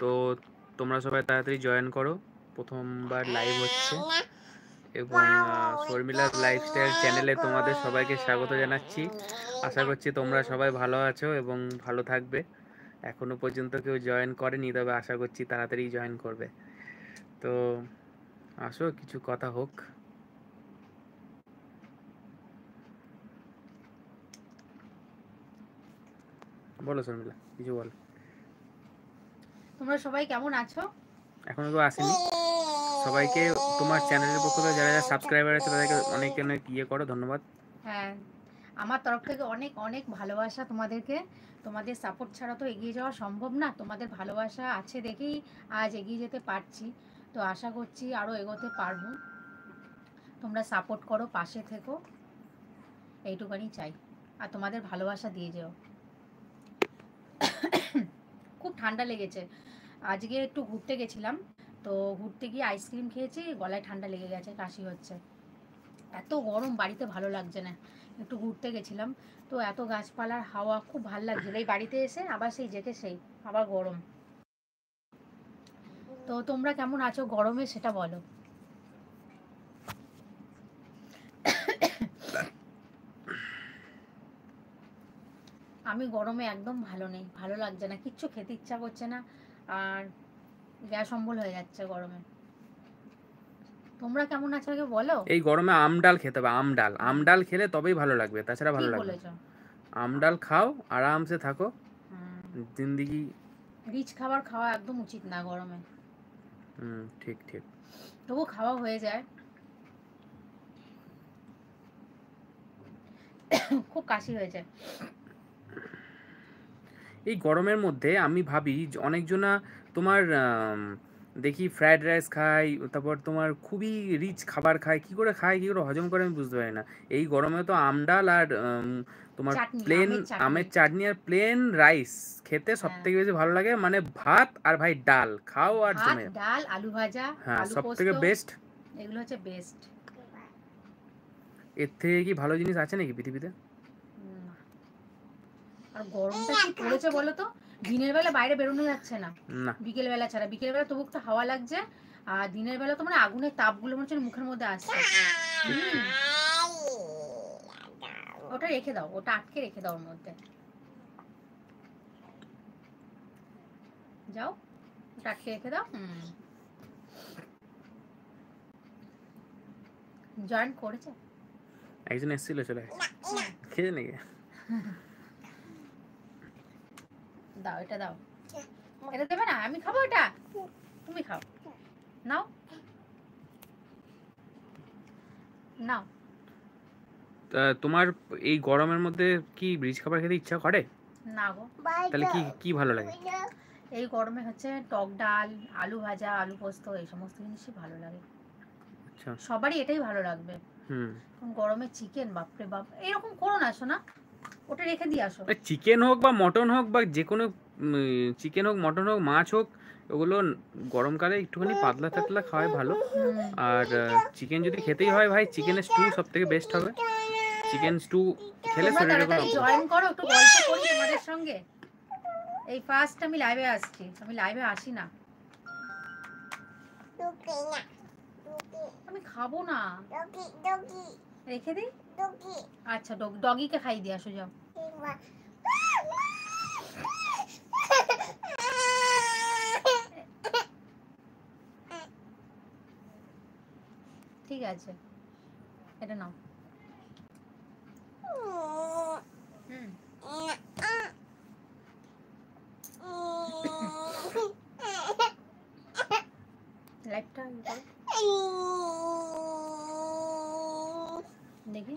তো তোমরা সবাই তাড়াতাড়ি জয়েন করো, প্রথমবার লাইভ হচ্ছে। এবং শর্মিলাস লাইফস্টাইল চ্যানেলে তোমাদের সবাইকে স্বাগত জানাচ্ছি। আশা করছি তোমরা সবাই ভালো আছো এবং ভালো থাকবে। এখনো পর্যন্ত কেউ জয়েন করেনি, তবে আশা করছি তাড়াতাড়ি জয়েন করবে। তো আসো, কিছু কথা হোক। বলো শর্মিলা, কিছু বলো। তোমরা সবাই কেমন আছো? এখনো তো আসেনি। সবাইকে তোমার চ্যানেলের পক্ষ থেকে যারা যারা সাবস্ক্রাইবার আছে তাদেরকে অনেক অনেক করো, ধন্যবাদ। হ্যাঁ, আমার তরফ থেকে অনেক অনেক ভালোবাসা তোমাদেরকে। তোমাদের সাপোর্ট ছাড়া তো এগিয়ে যাওয়া সম্ভব না। তোমাদের ভালোবাসা আছে দেখেই আজ এগিয়ে যেতে পারছি। তো আশা করছি আরও এগোতে পারবো। তোমরা সাপোর্ট করো, পাশে থেকো, এইটুকানি চাই। আর তোমাদের ভালোবাসা দিয়ে যেও। খুব ঠান্ডা লেগেছে। আজকে একটু ঘুরতে গেছিলাম, তো ঘুরতে গিয়ে আইসক্রিম খেয়েছি, গলায় ঠান্ডা লেগে গেছে, কাশি হচ্ছে। এত গরম, বাড়িতে ভালো লাগছে না। একটু ঘুরতে গেছিলাম, তো এত গাছপালার হাওয়া খুব ভালো লাগছিল। এই বাড়িতে এসে আবার সেই যেতে সেই আবার গরম। তো তোমরা কেমন আছো গরমে সেটা বলো। আমি গরমে একদম ভালো নেই, ভালো লাগছে না, কিচ্ছু খেতে ইচ্ছা করছে না, আর গ্যাস অম্বল হয়ে যাচ্ছে গরমে। তোমরা কেমন আছো আগে বলো। এই গরমে আমডাল খেতে হবে, আমডাল। আমডাল খেলে তবেই ভালো লাগবে, তাছাড়া ভালো ঠিক লাগবে না। বলেছো। আমডাল খাও, আরামসে থাকো, হুম, জিন্দিগি। রিচ খাবার খাওয়া একদম উচিত না গরমে। ঠিক ঠিক। তবু খাওয়া হয়ে যায়। খুব কাশি হয়েছে। এই গরমের মধ্যে আমি ভাবি অনেকজনা তোমার দেখি ফ্রায়েড রাইস খায়, তারপর তোমার খুবই রিচ খাবার খায়। কী করে খায়, কী করে হজম করে, আমি বুঝতে পারি না। এই গরমে তো আমডাল আর তোমার চাটনি, প্লেন আমের চাটনি। আমের চাটনি আর প্লেন রাইস খেতে সব হ্যাঁ, থেকে বেশি ভালো লাগে। মানে ভাত আর ভাই ডাল খাও আর ভাত, জমে যাও। ডাল, আলু ভাজা, হ্যাঁ, আলু সব পোস্ত, থেকে বেস্ট। এগুলো হচ্ছে বেস্ট। এর থেকে কি ভালো জিনিস আছে নাকি পৃথিবীতে? আর গরমটা কি পড়েছে বলো তো। দিনের বেলা বাইরে বেরোনো যাচ্ছে না, না। বিকেল বেলা ছাড়া। বিকেল বেলা তবু একটু হাওয়া লাগছে, আর দিনের বেলা তো মানে আগুনের তাপগুলো মনে হচ্ছে মুখের মধ্যে আসছে। ওটা রেখে দাও, ওটা আটকে রেখে দাও ওর মধ্যে। যাও, ওটা আটকে রেখে দাও। জয়েন করেছে, একজন এসেছিল, চলে গেছে। খেয়ে নাকি? দাও, এটা দাও। এটা দেবে না, আমি খাবো এটা, তুমি খাও। নাও নাও। তা তোমার এই গরমের মধ্যে কি রিচ খাবার খেতে ইচ্ছা করে? না গো। তাহলে কি কি ভালো লাগে? এই গরমে হচ্ছে টক ডাল, আলু ভাজা, আলু পোস্ত, এই সমস্ত জিনিসই ভালো লাগে। আচ্ছা। সবারই এটাই ভালো লাগবে। গরমে চিকেন, বাপরে বাপ, এরকম করো না শোনা, ওটা রেখে দিয়ে আসো। চিকেন হোক বা মটন হোক বা যে কোনো চিকেন হোক, মটন হোক, মাছ হোক, ওগুলো গরমকালে একটুখানি পাতলা টাতলা খাওয়াই ভালো। আর চিকেন যদি খেতেই হয় ভাই, চিকেনের স্টু সব থেকে বেস্ট হবে। চিকেন স্টু খেলে তোমরা শরীরে কোনো তাড়াতাড়ি জয়েন করো, একটু গল্প করি তোমাদের সঙ্গে। এই ফার্স্ট আমি লাইভে আসছি, আমি লাইভে আসি না। আমি খাবো না, রেখে দিই। আচ্ছা, ডগিকে খাই দিয়ে আসো, যাও। ঠিক আছে, এটা নাও। লাইটটা দেখি।